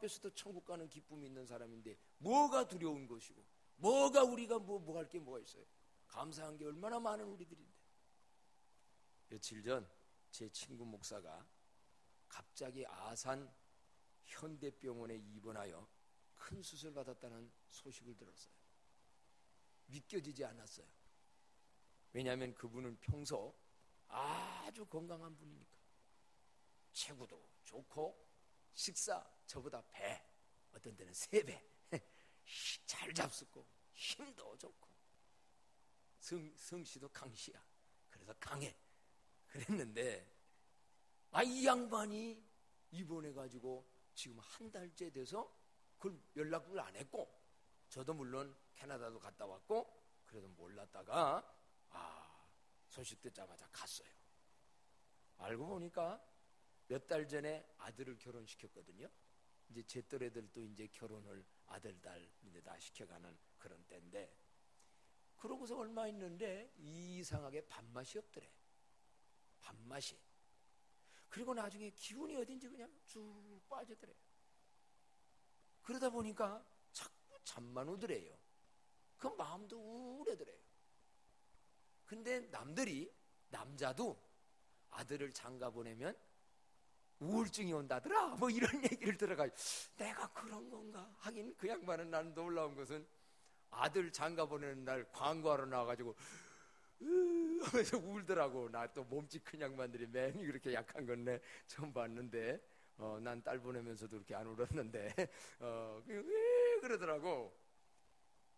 앞에서도 천국 가는 기쁨이 있는 사람인데 뭐가 두려운 것이고 뭐가 우리가 뭐 할 게 뭐가 있어요? 감사한 게 얼마나 많은 우리들인데. 며칠 전 제 친구 목사가 갑자기 아산 현대병원에 입원하여 큰 수술 받았다는 소식을 들었어요. 믿겨지지 않았어요. 왜냐하면 그분은 평소 아주 건강한 분이니까. 체구도 좋고 식사 저보다 배, 어떤 때는 3배 잘 잡숫고 힘도 좋고 성씨도 강씨야. 그래서 강해. 그랬는데 이 양반이 입원해가지고 지금 한 달째 돼서 그걸 연락을 안 했고, 저도 물론 캐나다도 갔다 왔고 그래도 몰랐다가 소식 듣자마자 갔어요. 알고 보니까 몇 달 전에 아들을 결혼시켰거든요. 이제 제 또래들도 이제 결혼을 아들, 딸 이제 다 시켜가는 그런 때인데, 그러고서 얼마 있는데 이상하게 밥맛이 없더래. 밥맛이. 그리고 나중에 기운이 어딘지 그냥 쭉 빠지더래. 그러다 보니까 자꾸 잠만 오더래요. 그 마음도 우울하더래요. 근데 남자도 아들을 장가 보내면 우울증이 온다더라 뭐 이런 얘기를 들어가지고 내가 그런 건가 하긴, 그 양반은 나는 놀라운 것은 아들 장가 보내는 날 광고하러 나와가지고 하면서 울더라고. 나 또 몸집 큰 양반들이 맹이 그렇게 약한 건 내 처음 봤는데, 난 딸 보내면서도 그렇게 안 울었는데 왜 그러더라고.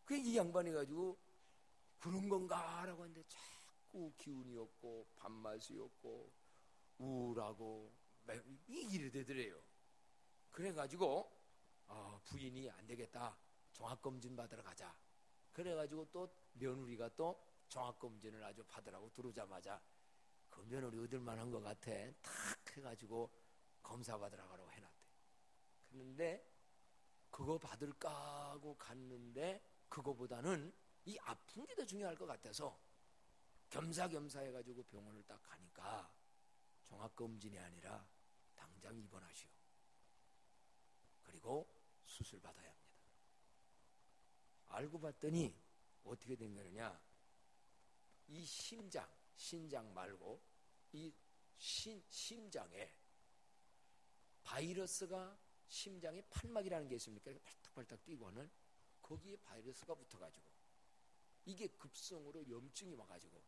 그 이 양반이 가지고 그런 건가 라고 하는데 자꾸 기운이 없고 밥맛이 없고 우울하고 이래 되더래요. 그래가지고 부인이 안 되겠다, 종합검진 받으러 가자. 그래가지고 또 며느리가 또 종합검진을 아주 받으라고 들어오자마자 그 며느리 얻을만한 것 같아 탁 해가지고 검사 받으러 가라고 해놨대. 그런데 그거 받을까 하고 갔는데 그거보다는 이 아픈 게 더 중요할 것 같아서 겸사겸사 해가지고 병원을 딱 가니까 종합검진이 아니라 당장 입원하시오. 그리고 수술 받아야 합니다. 알고 봤더니 어떻게 된 거냐, 이 신장 말고 이 심장에 바이러스가, 심장에 판막이라는 게 있습니까? 팔딱팔딱 뛰고 하는 거기에 바이러스가 붙어가지고 이게 급성으로 염증이 와가지고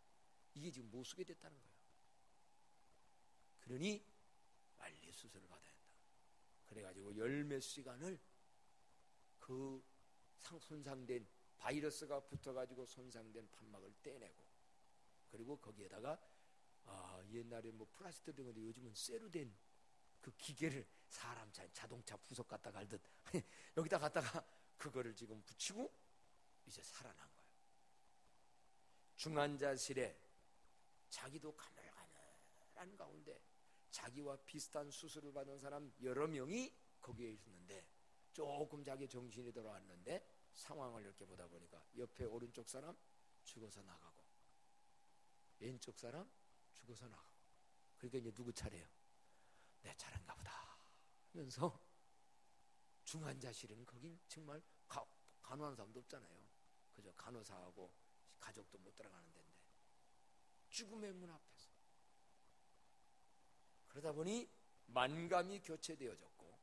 이게 지금 못 쓰게 됐다는 거예요. 그러니 빨리 수술을 받아야 한다. 그래가지고 열몇 시간을 그 손상된 바이러스가 붙어가지고 손상된 판막을 떼내고, 그리고 거기에다가 옛날에 뭐 플라스틱 된 건데 요즘은 쇠로 된 그 기계를 사람 자동차 부속 갖다 갈듯 여기다 갖다가 그거를 지금 붙이고 이제 살아난 거예요. 중환자실에 자기도 가물가물한 가운데 자기와 비슷한 수술을 받은 사람 여러 명이 거기에 있었는데 조금 자기 정신이 돌아왔는데 상황을 이렇게 보다 보니까 옆에 오른쪽 사람 죽어서 나가고 왼쪽 사람 죽어서 나가고, 그러니까 이제 누구 차례예요? 내 차례인가 보다 하면서 중환자실은 거긴 정말 간호하는 사람도 없잖아요. 그저 간호사하고 가족도 못 들어가는 데인데 죽음의 문 앞에서. 그러다 보니 만감이 교체되어졌고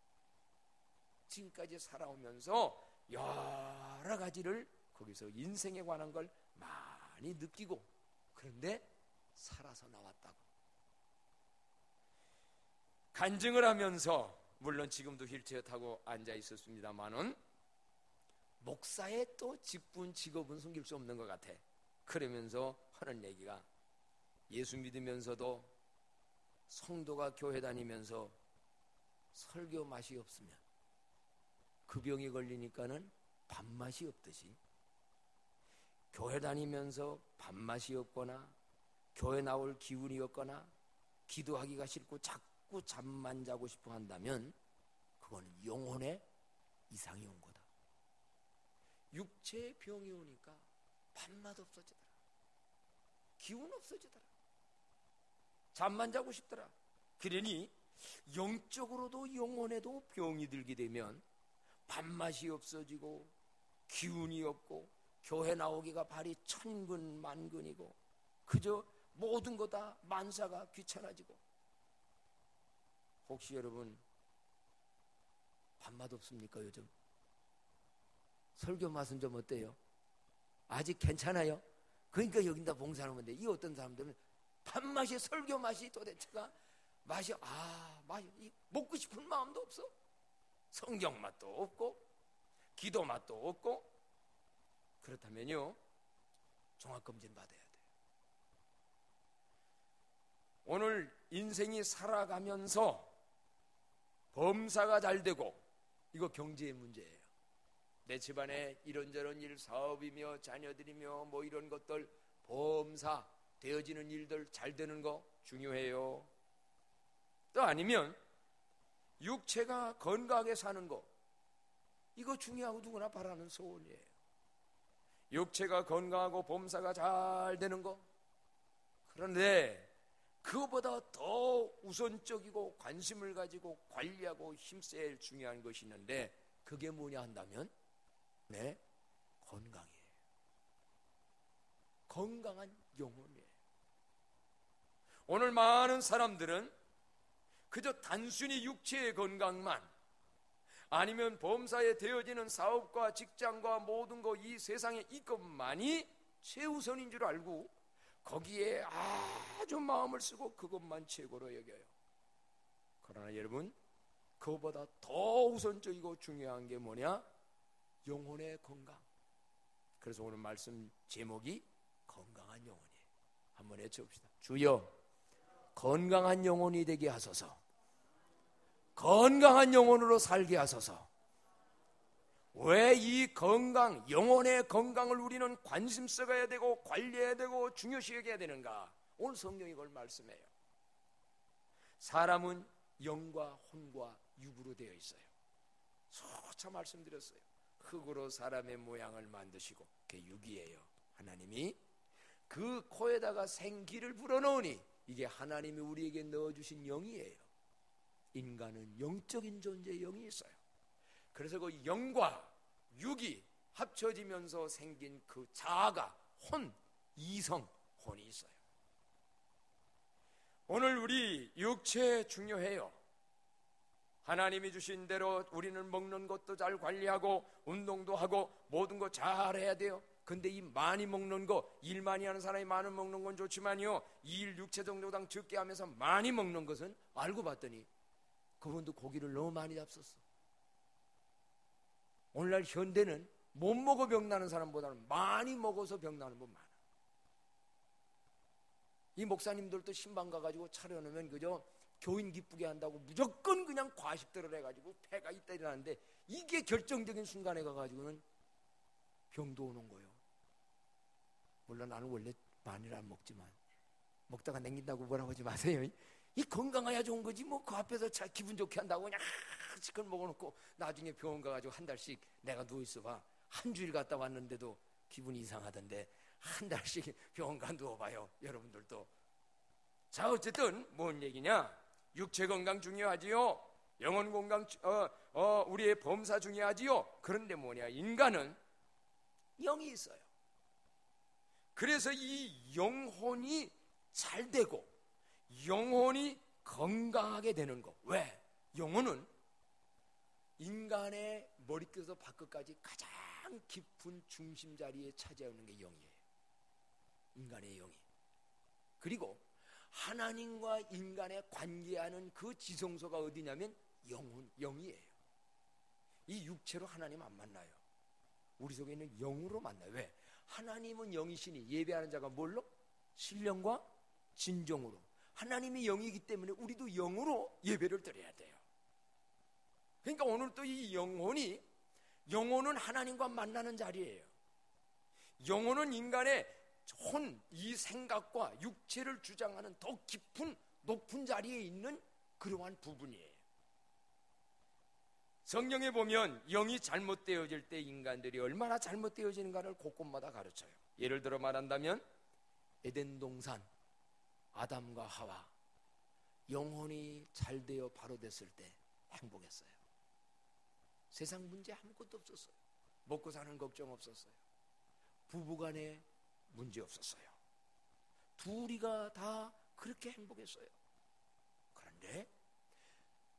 지금까지 살아오면서 여러 가지를 거기서 인생에 관한 걸 많이 느끼고, 그런데 살아서 나왔다고 간증을 하면서, 물론 지금도 휠체어 타고 앉아 있었습니다만은 목사의 또 직업은 숨길 수 없는 것 같아. 그러면서 하는 얘기가, 예수 믿으면서도 성도가 교회 다니면서 설교 맛이 없으면 그 병이 걸리니까는 밥맛이 없듯이, 교회 다니면서 밥맛이 없거나 교회 나올 기운이 없거나 기도하기가 싫고 자꾸 잠만 자고 싶어 한다면 그거는 영혼의 이상이 온 거다. 육체의 병이 오니까 밥맛 없어지더라, 기운 없어지더라, 잠만 자고 싶더라. 그러니 영적으로도 영혼에도 병이 들게 되면 밥맛이 없어지고 기운이 없고 교회 나오기가 발이 천근만근이고 그저 모든 거 다 만사가 귀찮아지고. 혹시 여러분 밥맛 없습니까 요즘? 설교 맛은 좀 어때요? 아직 괜찮아요? 그러니까 여기다 봉사하면 돼. 이 어떤 사람들은 밥맛이, 설교 맛이 도대체가 맛이 먹고 싶은 마음도 없어. 성경 맛도 없고 기도 맛도 없고. 그렇다면요 종합검진 받아야 돼요. 오늘 인생이 살아가면서 범사가 잘 되고, 이거 경제의 문제예요. 내 집안에 이런저런 일, 사업이며 자녀들이며 뭐 이런 것들 범사 되어지는 일들 잘 되는 거 중요해요. 또 아니면 육체가 건강하게 사는 거, 이거 중요하고 누구나 바라는 소원이에요. 육체가 건강하고 범사가 잘 되는 거. 그런데 그거보다 더 우선적이고 관심을 가지고 관리하고 힘쓸 중요한 것이 있는데, 그게 뭐냐 한다면 건강이에요. 건강한 영혼이에요. 오늘 많은 사람들은 그저 단순히 육체의 건강만, 아니면 범사에 되어지는 사업과 직장과 모든 거, 이 세상에 이것만이 최우선인 줄 알고 거기에 아주 마음을 쓰고 그것만 최고로 여겨요. 그러나 여러분, 그것보다 더 우선적이고 중요한 게 뭐냐? 영혼의 건강. 그래서 오늘 말씀 제목이 건강한 영혼이에요. 한번 외쳐봅시다. 주여, 건강한 영혼이 되게 하소서. 건강한 영혼으로 살게 하소서. 왜 이 건강, 영혼의 건강을 우리는 관심 써가야 되고 관리해야 되고 중요시 여겨야 되는가? 오늘 성경이 그걸 말씀해요. 사람은 영과 혼과 육으로 되어 있어요. 소차 말씀드렸어요. 흙으로 사람의 모양을 만드시고, 그게 육이에요. 하나님이 그 코에다가 생기를 불어넣으니 이게 하나님이 우리에게 넣어주신 영이에요. 인간은 영적인 존재의 영이 있어요. 그래서 그 영과 육이 합쳐지면서 생긴 그 자아가 혼, 이성, 혼이 있어요. 오늘 우리 육체 중요해요. 하나님이 주신 대로 우리는 먹는 것도 잘 관리하고 운동도 하고 모든 거 잘 해야 돼요. 근데 이 많이 먹는 거, 일 많이 하는 사람이 많이 먹는 건 좋지만요, 2일 6체 정도당 적게 하면서 많이 먹는 것은 알고 봤더니 그분도 고기를 너무 많이 잡섰어. 오늘날 현대는 못 먹어 병나는 사람보다는 많이 먹어서 병나는 분 많아. 이 목사님들도 신방 가가지고 차려놓으면 그저 교인 기쁘게 한다고 무조건 그냥 과식들을 해가지고 폐가 이때리라는데, 이게 결정적인 순간에 가가지고는 병도 오는 거예요. 물론 나는 원래 많이는 안 먹지만, 먹다가 냉긴다고 뭐라고 하지 마세요. 이 건강해야 좋은 거지 뭐 그 앞에서 자 기분 좋게 한다고 그냥 시컷 먹어놓고 나중에 병원 가가지고 한 달씩 내가 누워있어봐. 한 주일 갔다 왔는데도 기분이 이상하던데 한 달씩 병원 가 누워봐요, 여러분들도. 자, 어쨌든 뭔 얘기냐? 육체 건강 중요하지요. 영혼 건강, 우리의 범사 중요하지요. 그런데 뭐냐? 인간은 영이 있어요. 그래서 이 영혼이 잘 되고 영혼이 건강하게 되는 거. 왜? 영혼은 인간의 머리끝에서 발끝까지 가장 깊은 중심 자리에 차지하는 게 영이에요. 인간의 영이. 그리고 하나님과 인간의 관계하는 그 지성소가 어디냐면 영이에요. 이 육체로 하나님 안 만나요. 우리 속에 있는 영으로 만나요. 왜? 하나님은 영이시니 예배하는 자가 뭘로? 신령과 진정으로. 하나님이 영이기 때문에 우리도 영으로 예배를 드려야 돼요. 그러니까 오늘 또 이 영혼은 하나님과 만나는 자리예요. 영혼은 인간의 혼, 이 생각과 육체를 주장하는 더 깊은 높은 자리에 있는 그러한 부분이에요. 성경에 보면 영이 잘못되어질 때 인간들이 얼마나 잘못되어지는가를 곳곳마다 가르쳐요. 예를 들어 말한다면 에덴 동산, 아담과 하와, 영혼이 잘 되어 바로 됐을 때 행복했어요. 세상 문제 아무것도 없었어요. 먹고 사는 걱정 없었어요. 부부간에 문제 없었어요. 둘이가 다 그렇게 행복했어요. 그런데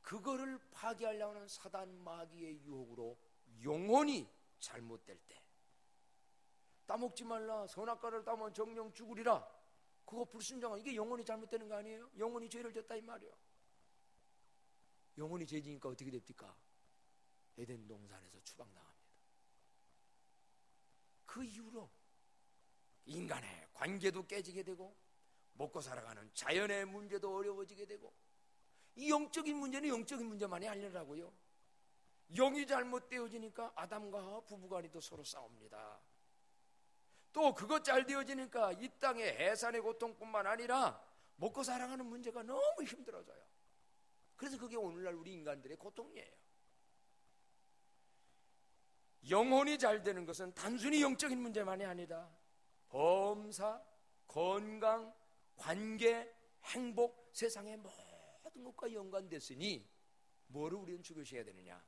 그거를 파괴하려고 하는 사단 마귀의 유혹으로 영혼이 잘못될 때, 따먹지 말라, 선악과를 따면 정령 죽으리라, 그거 불순종한, 이게 영혼이 잘못되는 거 아니에요? 영혼이 죄를 졌다 이 말이에요. 영혼이 죄지니까 어떻게 됩니까? 에덴 동산에서 추방당합니다. 그 이후로 인간의 관계도 깨지게 되고, 먹고 살아가는 자연의 문제도 어려워지게 되고, 이 영적인 문제는 영적인 문제만이 아니라고요. 영이 잘못되어지니까 아담과 부부간이 또 서로 싸웁니다. 또 그것 잘 되어지니까 이 땅의 해산의 고통뿐만 아니라 먹고 살아가는 문제가 너무 힘들어져요. 그래서 그게 오늘날 우리 인간들의 고통이에요. 영혼이 잘 되는 것은 단순히 영적인 문제만이 아니다. 범사, 건강, 관계, 행복, 세상의 모든 것과 연관됐으니 뭐를 우리는 중요시해야 되느냐?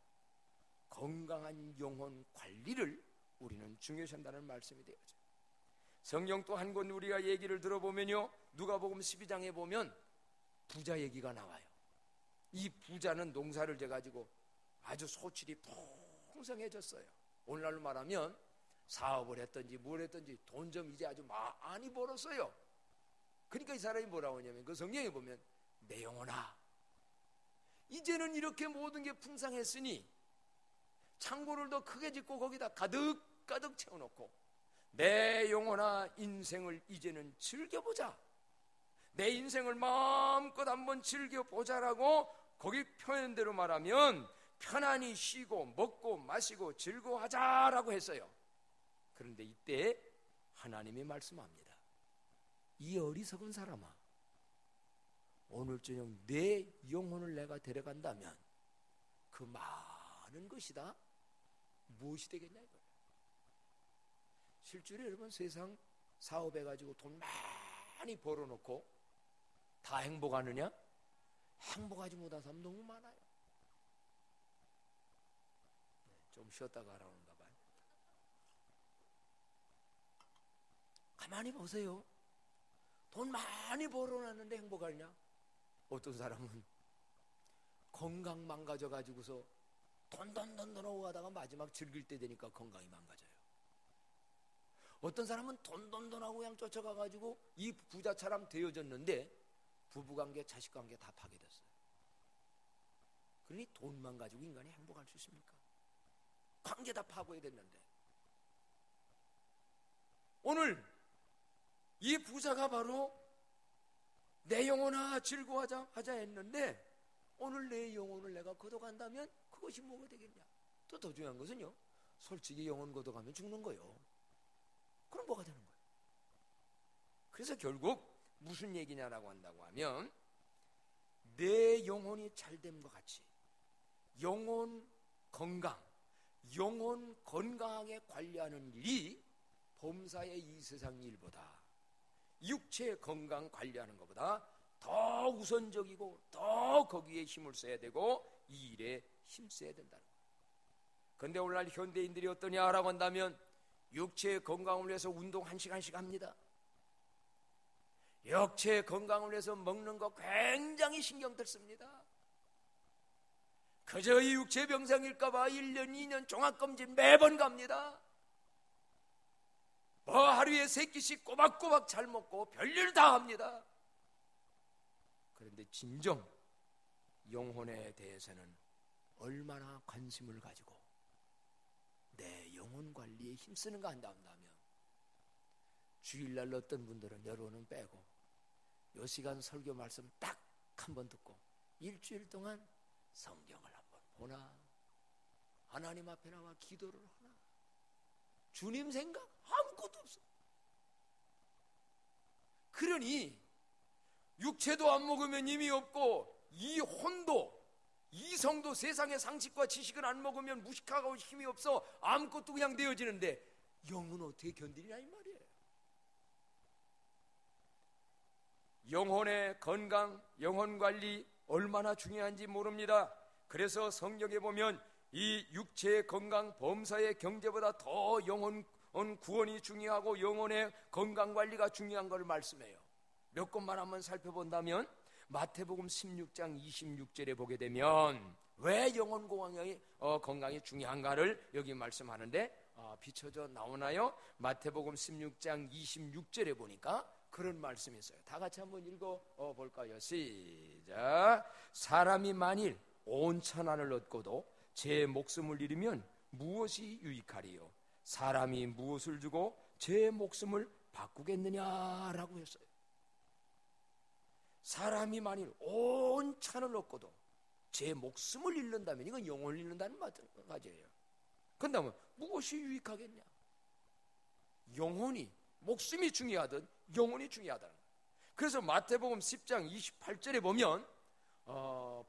건강한 영혼 관리를 우리는 중요시한다는 말씀이 되어져. 성경 또 한 권 우리가 얘기를 들어보면요, 누가복음 12장에 보면 부자 얘기가 나와요. 이 부자는 농사를 져가지고 아주 소출이 풍성해졌어요. 오늘날로 말하면 사업을 했든지 뭘 했든지 돈 좀 이제 아주 많이 벌었어요. 그러니까 이 사람이 뭐라고 하냐면, 그 성경에 보면 내 영혼아, 이제는 이렇게 모든 게 풍성했으니 창고를 더 크게 짓고 거기다 가득가득 채워놓고 내 영혼아, 인생을 이제는 즐겨보자, 내 인생을 마음껏 한번 즐겨보자라고 거기 표현대로 말하면 편안히 쉬고 먹고 마시고 즐거워하자라고 했어요. 그런데 이때 하나님이 말씀합니다. 이 어리석은 사람아, 오늘 저녁 내 영혼을 내가 데려간다면 그 많은 것이 다 무엇이 되겠냐 이거예요. 실제로 여러분, 세상 사업해가지고 돈 많이 벌어놓고 다 행복하느냐? 행복하지 못한 사람 너무 많아요. 좀 쉬었다가 하라는가 봐요. 가만히 보세요. 돈 많이 벌어놨는데 행복하냐? 어떤 사람은 건강 망가져가지고서 돈 하고 하다가 마지막 즐길 때 되니까 건강이 망가져요. 어떤 사람은 돈 하고 그냥 쫓아가가지고 이 부자처럼 되어졌는데 부부관계, 자식관계 다 파괴됐어요. 그러니 돈만 가지고 인간이 행복할 수 있습니까? 관계 다 파괴됐는데. 오늘 이 부자가 바로 내 영혼아 즐거워하자 했는데, 오늘 내 영혼을 내가 걷어간다면 그것이 뭐가 되겠냐? 또 더 중요한 것은요, 솔직히 영혼 걷어가면 죽는 거예요. 그럼 뭐가 되는 거예요? 그래서 결국 무슨 얘기냐라고 한다고 하면, 내 영혼이 잘됨과 같이 영혼 건강, 영혼 건강하게 관리하는 일이 범사의 이 세상 일보다, 육체 건강 관리하는 것보다 더 우선적이고 더 거기에 힘을 써야 되고 이 일에 힘써야 된다는 거예요. 그런데 오늘날 현대인들이 어떠냐라고 한다면, 육체 건강을 위해서 운동 1시간씩 합니다. 육체 건강을 위해서 먹는 거 굉장히 신경들 씁니다. 그저 이 육체 병상일까봐 1년, 2년 종합검진 매번 갑니다. 뭐 하루에 3끼씩 꼬박꼬박 잘 먹고 별일 다 합니다. 그런데 진정 영혼에 대해서는 얼마나 관심을 가지고 내 영혼 관리에 힘쓰는가 한다면, 주일날 어떤 분들은 여론은 빼고 요 시간 설교 말씀 딱 한 번 듣고 일주일 동안 성경을 한번 보나, 하나님 앞에 나와 기도를 하나, 주님 생각 아무것도 없어. 그러니 육체도 안 먹으면 힘이 없고, 이 혼도, 이성도 세상의 상식과 지식을 안 먹으면 무식하고 힘이 없어 아무것도 그냥 되어지는데, 영은 어떻게 견디냐 이 말이에요. 영혼의 건강, 영혼 관리 얼마나 중요한지 모릅니다. 그래서 성경에 보면 이 육체의 건강, 범사의 경제보다 더 영혼 구원이 중요하고 영혼의 건강 관리가 중요한 걸 말씀해요. 몇 곳만 한번 살펴본다면 마태복음 16장 26절에 보게 되면 왜 영혼 건강이 중요한가를 여기 말씀하는데 비춰져 나오나요? 마태복음 16장 26절에 보니까 그런 말씀이 있어요. 다 같이 한번 읽어볼까요? 시작. 사람이 만일 온 천하를 얻고도 제 목숨을 잃으면 무엇이 유익하리요? 사람이 무엇을 주고 제 목숨을 바꾸겠느냐라고 했어요. 사람이 만일 온 천을 얻고도 제 목숨을 잃는다면 이건 영혼을 잃는다는 마찬가지예요. 그런다면 무엇이 유익하겠냐? 영혼이, 목숨이 중요하든 영혼이 중요하다는 거예요. 그래서 마태복음 10장 28절에 보면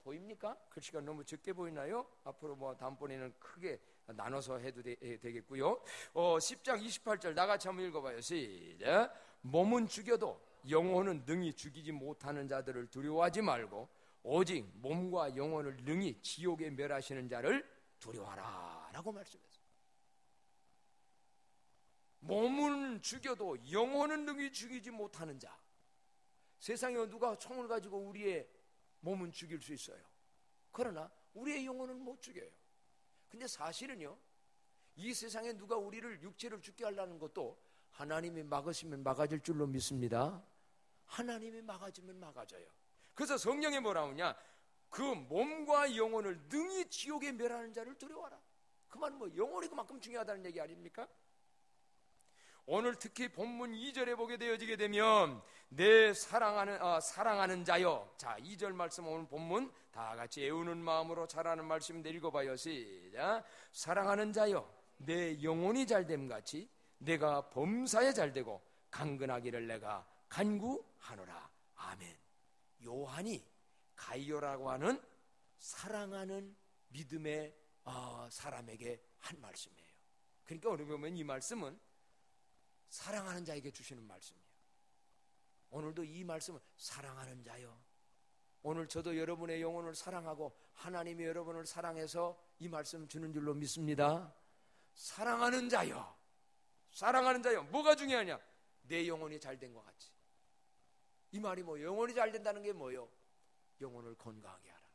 보입니까? 글씨가 너무 적게 보이나요? 앞으로 다음번에는 크게 나눠서 해도 되겠고요. 10장 28절 나같이 한번 읽어봐요. 시작. 몸은 죽여도 영혼은 능히 죽이지 못하는 자들을 두려워하지 말고 오직 몸과 영혼을 능히 지옥에 멸하시는 자를 두려워하라 라고 말씀했어요. 몸은 죽여도 영혼은 능히 죽이지 못하는 자. 세상에 누가 총을 가지고 우리의 몸은 죽일 수 있어요. 그러나 우리의 영혼은 못 죽여요. 근데 사실은요, 이 세상에 누가 우리를 육체를 죽게 하려는 것도 하나님이 막으시면 막아질 줄로 믿습니다. 하나님이 막아주면 막아져요. 그래서 성경에 뭐라 하냐? 그 몸과 영혼을 능히 지옥에 멸하는 자를 두려워하라. 그 말은 영혼이 그만큼 중요하다는 얘기 아닙니까? 오늘 특히 본문 2절에 보게 되어지게 되면 내 사랑하는 자여. 자, 2절 말씀 오늘 본문 다 같이 애우는 마음으로 잘하는 말씀인데 읽어봐요. 시작. 사랑하는 자여, 내 영혼이 잘됨 같이 내가 범사에 잘되고 강건하기를 내가 간구하노라. 아멘. 요한이 가이오라고 하는 사랑하는 믿음의 사람에게 한 말씀이에요. 그러니까 오늘 보면 이 말씀은 사랑하는 자에게 주시는 말씀이에요. 오늘도 이 말씀은 사랑하는 자요. 오늘 저도 여러분의 영혼을 사랑하고 하나님이 여러분을 사랑해서 이 말씀 주는 줄로 믿습니다. 사랑하는 자요. 사랑하는 자요. 뭐가 중요하냐? 내 영혼이 잘된 것 같이. 이 말이 영혼이 잘 된다는 게 뭐요? 영혼을 건강하게 하라.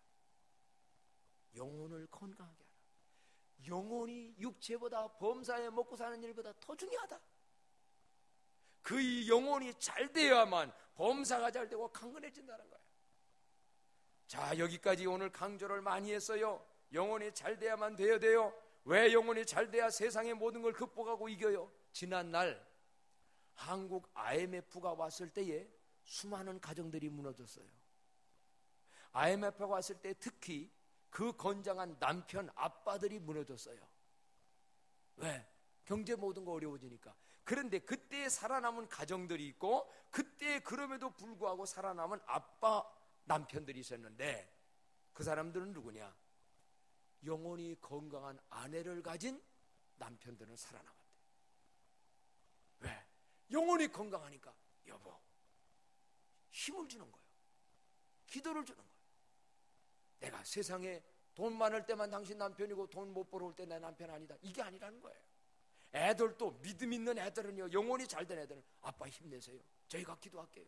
영혼을 건강하게 하라. 영혼이 육체보다 범사에 먹고 사는 일보다 더 중요하다. 그 영혼이 잘 되어야만 범사가 잘 되고 강건해진다는 거예요. 자, 여기까지 오늘 강조를 많이 했어요. 영혼이 잘 돼야만 돼요. 왜 영혼이 잘 돼야 세상의 모든 걸 극복하고 이겨요? 지난날 한국 IMF가 왔을 때에 수많은 가정들이 무너졌어요. IMF가 왔을 때 특히 그 건장한 남편, 아빠들이 무너졌어요. 왜? 경제 모든 거 어려워지니까. 그런데 그때 살아남은 가정들이 있고 그때 그럼에도 불구하고 살아남은 아빠, 남편들이 있었는데 그 사람들은 누구냐? 영혼이 건강한 아내를 가진 남편들은 살아남았대. 왜? 영혼이 건강하니까 여보 힘을 주는 거예요. 기도를 주는 거예요. 내가 세상에 돈 많을 때만 당신 남편이고 돈 못 벌어올 때 내 남편 아니다. 이게 아니라는 거예요. 애들도 믿음 있는 애들은요, 영혼이 잘된 애들은 아빠 힘내세요. 저희가 기도할게요.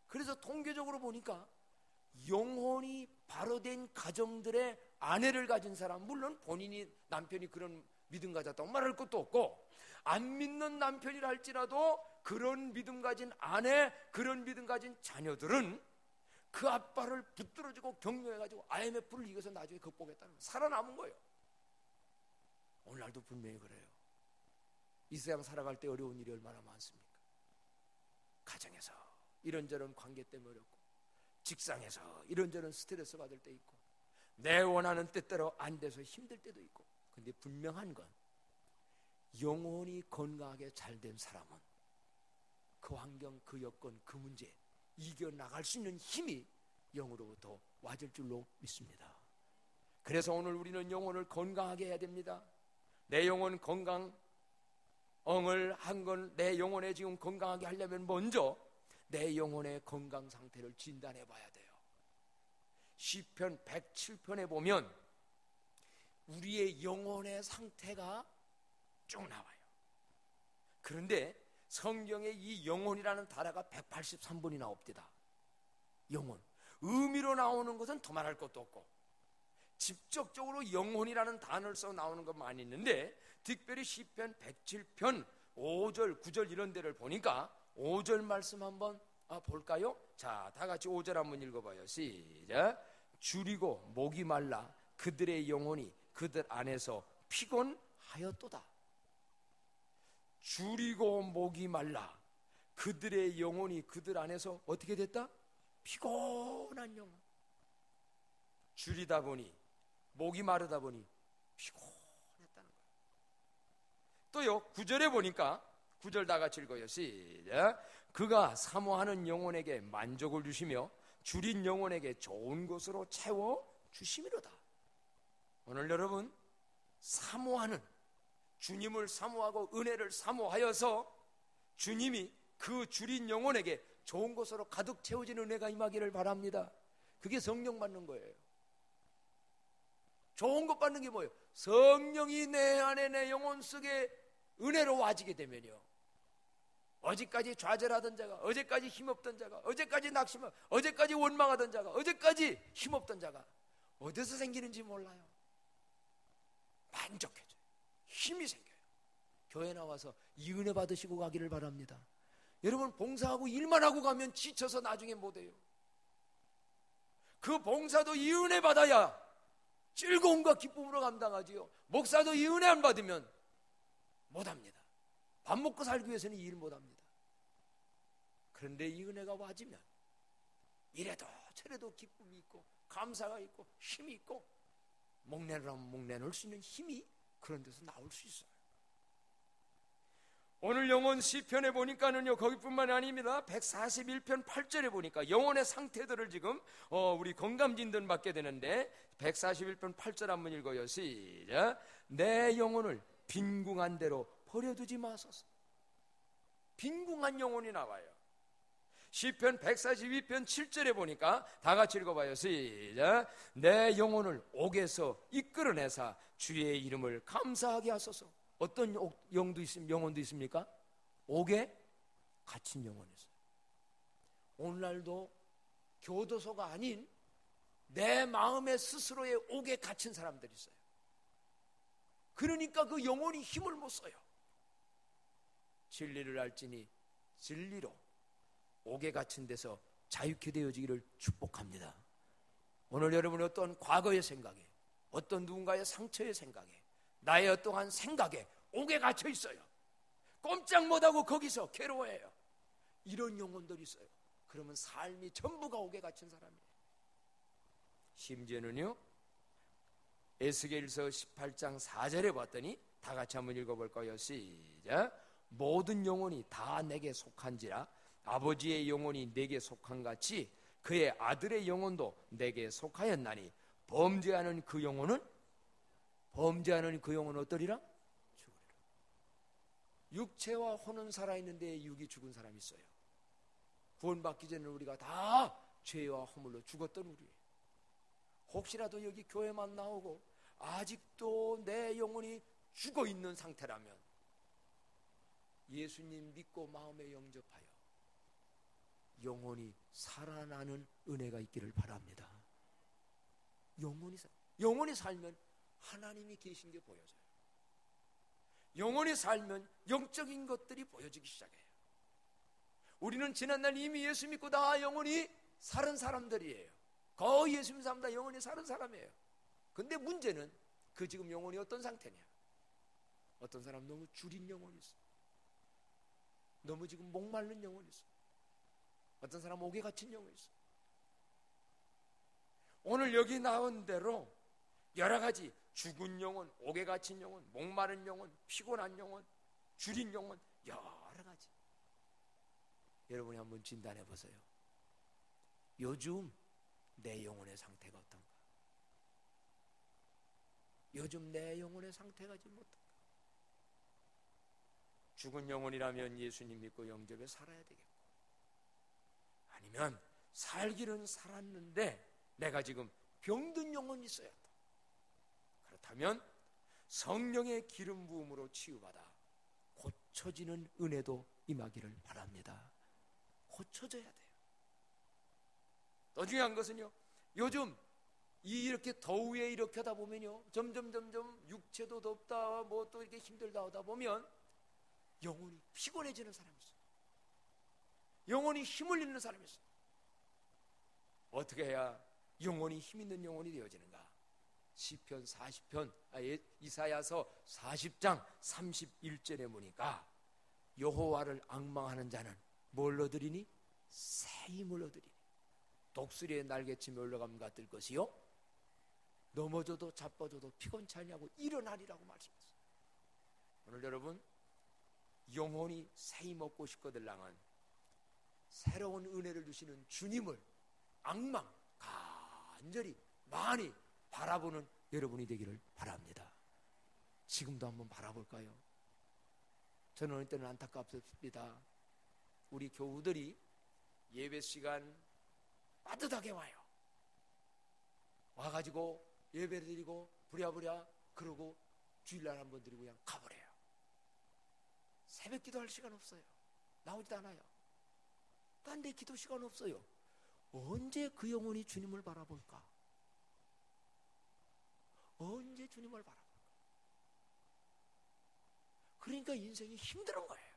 그래서 통계적으로 보니까 영혼이 바로 된 가정들의 아내를 가진 사람, 물론 본인이 남편이 그런 믿음 가졌다고 말할 것도 없고 안 믿는 남편이라 할지라도 그런 믿음 가진 아내, 그런 믿음 가진 자녀들은 그 아빠를 붙들어주고 격려해가지고 IMF를 이겨서 나중에 극복했다는 거예요. 살아남은 거예요. 오늘날도 분명히 그래요. 이 세상 살아갈 때 어려운 일이 얼마나 많습니까? 가정에서 이런저런 관계 때문에 어렵고, 직장에서 이런저런 스트레스 받을 때 있고, 내 원하는 뜻대로 안 돼서 힘들 때도 있고. 근데 분명한 건 영혼이 건강하게 잘된 사람은 그 환경, 그 여건, 그 문제 이겨나갈 수 있는 힘이 영으로부터 와질 줄로 믿습니다. 그래서 오늘 우리는 영혼을 건강하게 해야 됩니다. 내 영혼 건강을 한 건 내 영혼에 지금 건강하게 하려면 먼저 내 영혼의 건강 상태를 진단해 봐야 돼요. 시편 107편에 보면 우리의 영혼의 상태가 쭉 나와요. 그런데 성경에 이 영혼이라는 단어가 183번이 나옵니다. 영혼. 의미로 나오는 것은 더 말할 것도 없고 직접적으로 영혼이라는 단어를 써 나오는 것만 있는데, 특별히 시편 107편 5절 9절 이런 데를 보니까 5절 말씀 한번 볼까요? 자, 다 같이 5절 한번 읽어봐요. 시작. 줄이고 목이 말라 그들의 영혼이 그들 안에서 피곤하였도다. 줄이고 목이 말라 그들의 영혼이 그들 안에서 어떻게 됐다? 피곤한 영혼. 줄이다 보니 목이 마르다 보니 피곤했다는 거예요. 또요 9절에 보니까 9절 다 같이 읽어요. 시작. 그가 사모하는 영혼에게 만족을 주시며 줄인 영혼에게 좋은 것으로 채워 주심이로다. 오늘 여러분 사모하는, 주님을 사모하고 은혜를 사모하여서 주님이 그 줄인 영혼에게 좋은 것으로 가득 채워진 은혜가 임하기를 바랍니다. 그게 성령 받는 거예요. 좋은 것 받는 게 뭐예요? 성령이 내 안에 내 영혼 속에 은혜로 와지게 되면요, 어제까지 좌절하던 자가, 어제까지 힘없던 자가, 어제까지 낙심하고, 어제까지 원망하던 자가, 어제까지 힘없던 자가 어디서 생기는지 몰라요. 만족해져요. 힘이 생겨요. 교회 나와서 이 은혜 받으시고 가기를 바랍니다. 여러분 봉사하고 일만 하고 가면 지쳐서 나중에 못해요. 그 봉사도 이 은혜 받아야 즐거움과 기쁨으로 감당하지요. 목사도 이 은혜 안 받으면 못합니다. 밥 먹고 살기 위해서는 이 일 못합니다. 그런데 이 은혜가 와지면 이래도 저래도 기쁨이 있고 감사가 있고 힘이 있고, 목내놓으면 목내놓을 수 있는 힘이 그런 데서 나올 수 있어요. 오늘 영혼 시편에 보니까는요, 거기뿐만이 아닙니다. 141편 8절에 보니까 영혼의 상태들을 지금 우리 건감진들 받게 되는데, 141편 8절 한번 읽어요. 시작. 내 영혼을 빈궁한 대로 버려두지 마소서. 빈궁한 영혼이 나와요. 시편 142편 7절에 보니까 다 같이 읽어봐요. 시작. 내 영혼을 옥에서 이끌어내사 주의 이름을 감사하게 하소서. 어떤 영혼도 있습니까? 옥에 갇힌 영혼이 있어요. 오늘날도 교도소가 아닌 내 마음의 스스로의 옥에 갇힌 사람들이 있어요. 그러니까 그 영혼이 힘을 못 써요. 진리를 알지니 진리로 옥에 갇힌 데서 자유케 되어지기를 축복합니다. 오늘 여러분이 어떤 과거의 생각에, 어떤 누군가의 상처의 생각에, 나의 어떠한 생각에 옥에 갇혀 있어요. 꼼짝 못하고 거기서 괴로워해요. 이런 영혼들이 있어요. 그러면 삶이 전부가 옥에 갇힌 사람이에요. 심지어는요, 에스겔서 18장 4절에 봤더니 다 같이 한번 읽어볼까요? 시작. 모든 영혼이 다 내게 속한지라 아버지의 영혼이 내게 속한 같이 그의 아들의 영혼도 내게 속하였나니 범죄하는 그 영혼은 어떠리라? 죽으리라. 육체와 혼은 살아있는데 육이 죽은 사람이 있어요. 구원받기 전에 우리가 다 죄와 허물로 죽었던 우리예요. 혹시라도 여기 교회만 나오고 아직도 내 영혼이 죽어있는 상태라면 예수님 믿고 마음에 영접하여 영혼이 살아나는 은혜가 있기를 바랍니다. 영혼이 살면 하나님이 계신 게 보여져요. 영혼이 살면 영적인 것들이 보여지기 시작해요. 우리는 지난날 이미 예수 믿고 다 영혼이 살은 사람들이에요. 거의 예수 믿는 사람 다 영혼이 살은 사람이에요. 근데 문제는 그 지금 영혼이 어떤 상태냐? 어떤 사람 너무 줄인 영혼이 있어. 너무 지금 목마른 영혼이 있어. 어떤 사람 옥에 갇힌 영혼이 있어. 오늘 여기 나온 대로 여러 가지 죽은 영혼, 옥에 갇힌 영혼, 목마른 영혼, 피곤한 영혼, 줄인 영혼, 여러 가지. 여러분이 한번 진단해 보세요. 요즘 내 영혼의 상태가 어떤가? 요즘 내 영혼의 상태가 지금 어떤가? 죽은 영혼이라면 예수님 믿고 영접해 살아야 되겠고, 아니면 살기는 살았는데 내가 지금 병든 영혼이 있어야 한다. 그렇다면 성령의 기름 부음으로 치유받아 고쳐지는 은혜도 임하기를 바랍니다. 고쳐져야 돼요. 더 중요한 것은요, 요즘 이렇게 더위에 이렇게 하다 보면요, 점점 육체도 덥다, 뭐 또 이렇게 힘들다 하다 보면 영혼이 피곤해지는 사람이 있어요. 영혼이 힘을 잃는 사람이 있어요. 어떻게 해야 영혼이 힘 있는 영혼이 되어지는가? 시편 40편, 이사야서 40장 31절에 보니까 여호와를 앙망하는 자는 뭘 얻으리니? 새 힘을 얻으리니. 독수리의 날개치며 올라가면 같을 것이요, 넘어져도 자빠져도 피곤치 아니하고 일어나리라고 말씀했어요. 오늘 여러분, 영혼이 새 힘 얻고 싶거들랑은 새로운 은혜를 주시는 주님을 앙망 간절히 많이 바라보는 여러분이 되기를 바랍니다. 지금도 한번 바라볼까요? 저는 어느 때는 안타깝습니다. 우리 교우들이 예배 시간 빠듯하게 와요. 와가지고 예배를 드리고 부랴부랴 그러고 주일날 한번 드리고 그냥 가버려요. 새벽 기도할 시간 없어요. 나오지도 않아요. 딴 데 기도 시간 없어요. 언제 그 영혼이 주님을 바라볼까? 언제 주님을 바라볼까? 그러니까 인생이 힘든 거예요.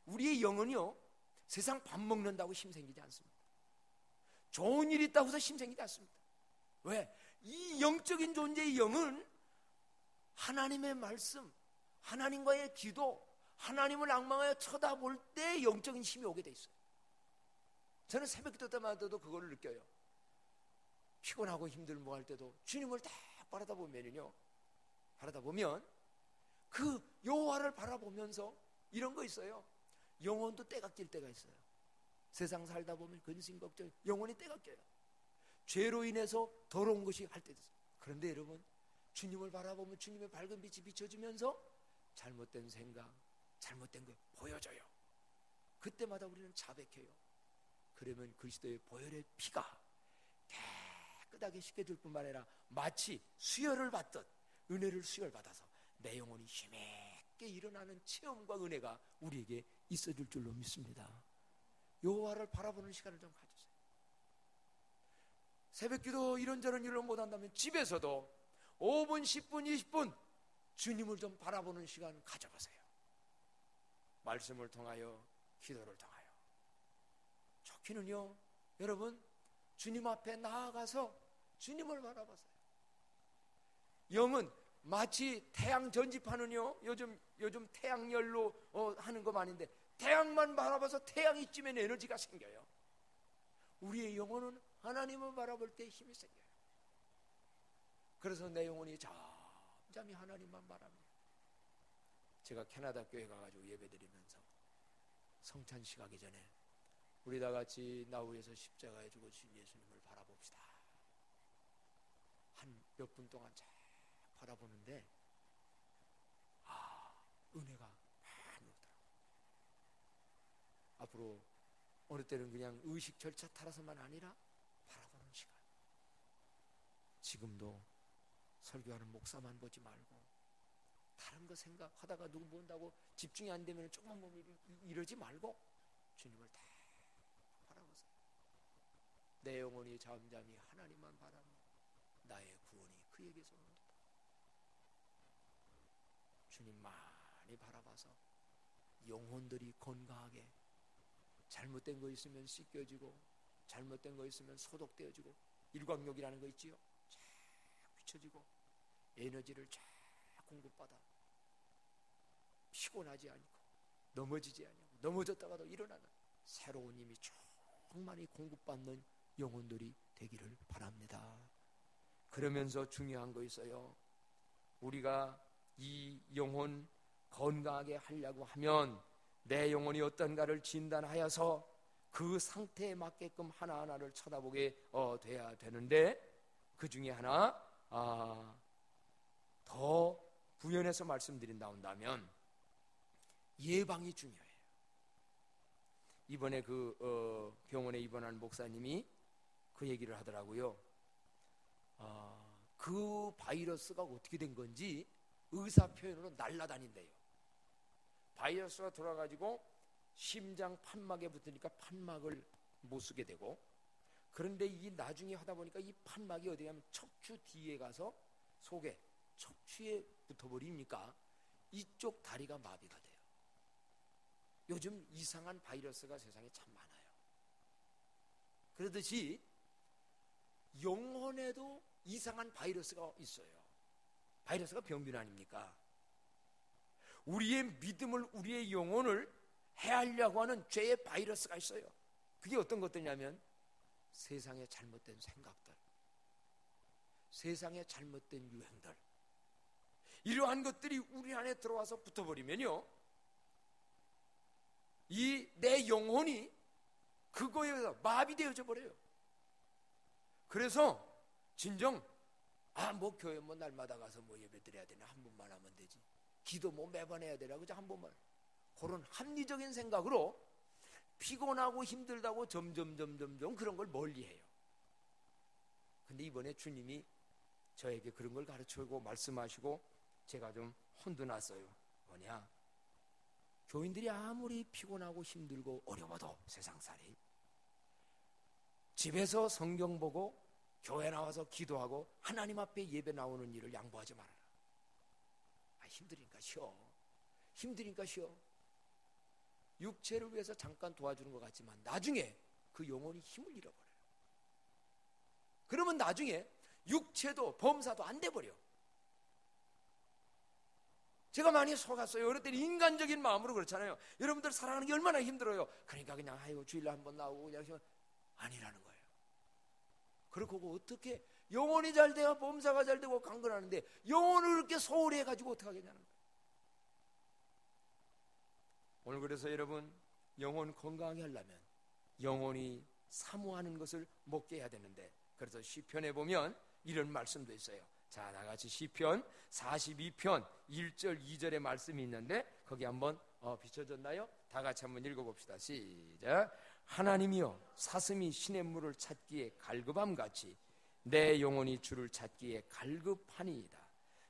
우리의 영혼이요, 세상 밥 먹는다고 힘생기지 않습니다. 좋은 일이 있다고 해서 힘생기지 않습니다. 왜? 이 영적인 존재의 영은 하나님의 말씀, 하나님과의 기도, 하나님을 앙망하여 쳐다볼 때 영적인 힘이 오게 돼 있어요. 저는 새벽 기도 때마다도 그걸 느껴요. 피곤하고 힘들고 할 때도 주님을 딱 바라보면 그 여호와를 바라보면서 이런 거 있어요. 영혼도 때가 낄 때가 있어요. 세상 살다 보면 근심 걱정, 영혼이 때가 껴요. 죄로 인해서 더러운 것이 할 때도 있어요. 그런데 여러분, 주님을 바라보면 주님의 밝은 빛이 비춰지면서 잘못된 생각, 잘못된 거 보여줘요. 그때마다 우리는 자백해요. 그러면 그리스도의 보혈의 피가 깨끗하게 씻겨줄 뿐만 아니라 마치 수혈을 받듯 은혜를 수혈받아서 내 영혼이 힘있게 일어나는 체험과 은혜가 우리에게 있어줄 줄로 믿습니다. 여호와를 바라보는 시간을 좀 가지세요. 새벽기도 이런저런 일을 못한다면 집에서도 5분, 10분, 20분 주님을 좀 바라보는 시간 가져보세요. 말씀을 통하여, 기도를 통하여. 좋기는요, 여러분, 주님 앞에 나아가서 주님을 바라보세요. 영은 마치 태양 전지판은요, 요즘 태양열로 하는 거 많은데 태양만 바라봐서 태양이 찌면 에너지가 생겨요. 우리의 영혼은 하나님을 바라볼 때 힘이 생겨요. 그래서 내 영혼이 잠잠히 하나님만 바랍니다. 제가 캐나다 교회 가가지고 예배드리면서 성찬식 하기 전에 우리 다 같이 나우에서 십자가에 죽으신 예수님을 바라봅시다. 한 몇 분 동안 쫙 바라보는데 은혜가 많이 오더라고요. 앞으로 어느 때는 그냥 의식 절차 따라서만 아니라 바라보는 시간. 지금도 설교하는 목사만 보지 말고 다른 거 생각하다가 누구 본다고 집중이 안 되면 조금만 보면 이러지 말고 주님을 다 바라보세요. 내 영혼이 잠잠히 하나님만 바라보며 나의 구원이 그에게서 오는다. 주님 많이 바라봐서 영혼들이 건강하게, 잘못된 거 있으면 씻겨지고 잘못된 거 있으면 소독되어지고 일광욕이라는 거 있지요. 쫙 비춰지고 에너지를 쫙 공급받아 피곤하지 않고 넘어지지 않고 넘어졌다가도 일어나는 새로운 힘이 충만히 공급받는 영혼들이 되기를 바랍니다. 그러면서 중요한 거 있어요. 우리가 이 영혼 건강하게 하려고 하면 내 영혼이 어떤가를 진단하여서 그 상태에 맞게끔 하나하나를 쳐다보게 돼야 되는데, 그 중에 하나 더 부연해서 말씀드린다면 예방이 중요해요. 이번에 병원에 입원한 목사님이 그 얘기를 하더라고요. 그 바이러스가 어떻게 된 건지 의사 표현으로 날아다닌대요. 바이러스가 들어와가지고 심장 판막에 붙으니까 판막을 못 쓰게 되고, 그런데 이 나중에 하다 보니까 이 판막이 어디 가면 척추 뒤에 가서 속에 척추에 붙어버리니까 이쪽 다리가 마비가 돼요. 요즘 이상한 바이러스가 세상에 참 많아요. 그러듯이 영혼에도 이상한 바이러스가 있어요. 바이러스가 병균 아닙니까? 우리의 믿음을, 우리의 영혼을 해하려고 하는 죄의 바이러스가 있어요. 그게 어떤 것들이냐면 세상의 잘못된 생각들, 세상의 잘못된 유행들, 이러한 것들이 우리 안에 들어와서 붙어버리면요, 이 내 영혼이 그거에 의해서 마비되어져 버려요. 그래서 진정 뭐 교회 뭐 날마다 가서 뭐 예배 드려야 되나, 한 번만 하면 되지, 기도 뭐 매번 해야 되나, 그저 한 번만, 그런 합리적인 생각으로 피곤하고 힘들다고 점점 그런 걸 멀리해요. 근데 이번에 주님이 저에게 그런 걸 가르치고 말씀하시고 제가 좀 혼돈났어요. 뭐냐, 교인들이 아무리 피곤하고 힘들고 어려워도 세상살이 집에서 성경 보고 교회 나와서 기도하고 하나님 앞에 예배 나오는 일을 양보하지 말아라. 힘드니까 쉬어. 힘드니까 쉬어. 육체를 위해서 잠깐 도와주는 것 같지만 나중에 그 영혼이 힘을 잃어버려요. 그러면 나중에 육체도 범사도 안 돼버려. 제가 많이 속았어요. 어릴 때는 인간적인 마음으로 그렇잖아요. 여러분들 사랑하는 게 얼마나 힘들어요. 그러니까 그냥 주일날 한번 나오고 그냥 아니라는 거예요. 그렇고 어떻게 영혼이 잘 돼야 범사가 잘 되고 강건하는데 영혼을 그렇게 소홀히 해가지고 어떻게 하겠냐는 거예요. 오늘 그래서 여러분, 영혼 건강하게 하려면 영혼이 사모하는 것을 먹게 해야 되는데, 그래서 시편에 보면 이런 말씀도 있어요. 자, 나같이 시편 42편 1절 2절의 말씀이 있는데 거기 한번 비춰졌나요? 다 같이 한번 읽어봅시다. 시작. 하나님이여, 사슴이 시냇물을 찾기에 갈급함같이 내 영혼이 주를 찾기에 갈급하니이다.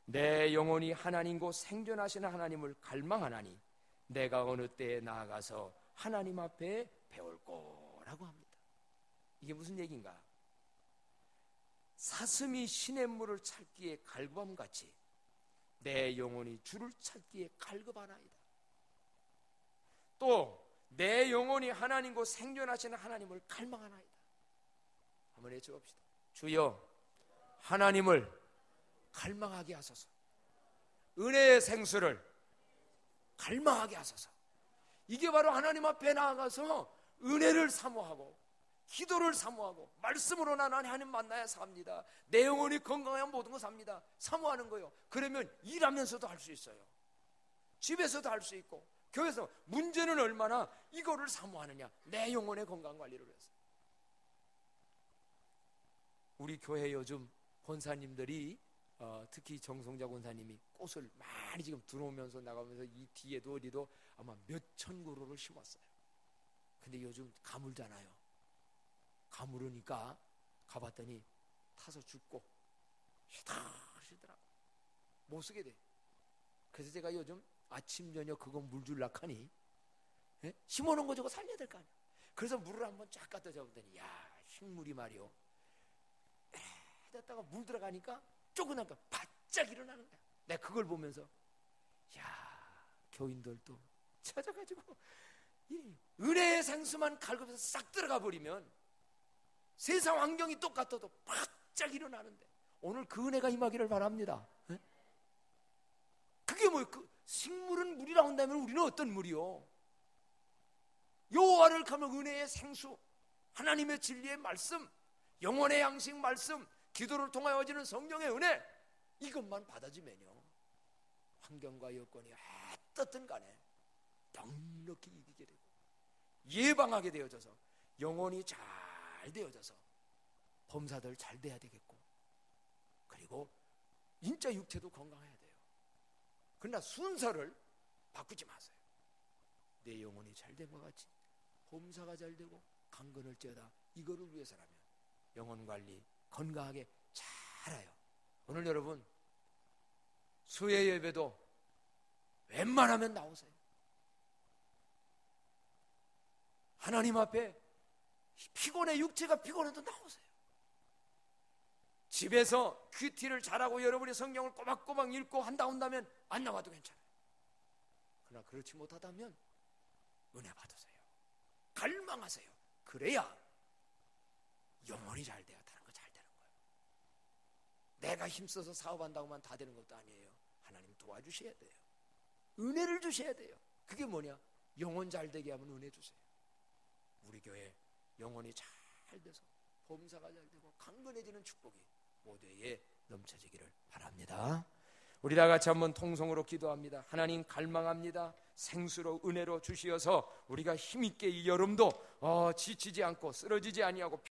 내 영혼이 하나님고 생존하시는 하나님을 갈망하나니 내가 어느 때에 나아가서 하나님 앞에 배울 거라고 합니다. 이게 무슨 얘기인가? 사슴이 시냇물을 찾기에 갈급함같이 내 영혼이 주를 찾기에 갈급하나이다. 또 내 영혼이 하나님과 생존하시는 하나님을 갈망하나이다. 한번 외쳐봅시다. 주여, 하나님을 갈망하게 하소서. 은혜의 생수를 갈망하게 하소서. 이게 바로 하나님 앞에 나아가서 은혜를 사모하고 기도를 사모하고 말씀으로 나는 하나님 만나야 삽니다. 내 영혼이 건강해야 모든 거 삽니다. 사모하는 거예요. 그러면 일하면서도 할 수 있어요. 집에서도 할 수 있고 교회에서. 문제는 얼마나 이거를 사모하느냐, 내 영혼의 건강 관리를 위해서. 우리 교회 요즘 권사님들이 특히 정성자 권사님이 꽃을 많이 지금 들어오면서 나가면서 이 뒤에도 어디도 아마 몇천 그루를 심었어요. 근데 요즘 가물잖아요. 가물으니까 가봤더니 타서 죽고 쉬더라고. 못 쓰게 돼. 그래서 제가 요즘 아침 저녁 그거 물 줄라 하니 심어놓은 거 저거 살려야 될 거 아니야. 그래서 물을 한번 쫙 갖다 잡았더니 야, 식물이 말이요, 됐다가 물 들어가니까 쪼그나니까 바짝 일어나는 거야. 내가 그걸 보면서 야, 교인들도 찾아가지고 이 은혜의 생수만 갈급해서 싹 들어가 버리면 세상 환경이 똑같아도 바짝 일어나는데, 오늘 그 은혜가 임하기를 바랍니다. 그게 뭐예요? 식물은 물이라고 한다면 우리는 어떤 물이요? 여호와를 가면 은혜의 생수, 하나님의 진리의 말씀, 영혼의 양식 말씀, 기도를 통하여 지는 성령의 은혜, 이것만 받아지면요, 환경과 여건이 어떻든 간에 넉넉히 이기게 되고 예방하게 되어져서 영혼이 잘 되어져서 범사들 잘 돼야 되겠고, 그리고 인자 육체도 건강해야 돼요. 그러나 순서를 바꾸지 마세요. 내 영혼이 잘 된 것 같이 범사가 잘 되고 강건할지어다. 이거를 위해서라면 영혼 관리 건강하게 잘해요. 오늘 여러분 수요 예배도 웬만하면 나오세요. 하나님 앞에 피곤해, 육체가 피곤해도 나오세요. 집에서 큐티를 잘하고 여러분이 성경을 꼬박꼬박 읽고 한다면 안 나와도 괜찮아요. 그러나 그렇지 못하다면 은혜 받으세요. 갈망하세요. 그래야 영혼이 잘 돼야 다른 거 잘 되는 거예요. 내가 힘써서 사업한다고만 다 되는 것도 아니에요. 하나님 도와주셔야 돼요. 은혜를 주셔야 돼요. 그게 뭐냐? 영혼 잘 되게 하면 은혜 주세요. 우리 교회 영혼이 잘 돼서 범사가 잘 되고 강건해지는 축복이 모두에게 넘쳐지기를 바랍니다. 우리 다 같이 한번 통성으로 기도합니다. 하나님 갈망합니다. 생수로 은혜로 주시어서 우리가 힘있게 이 여름도 지치지 않고 쓰러지지 아니하고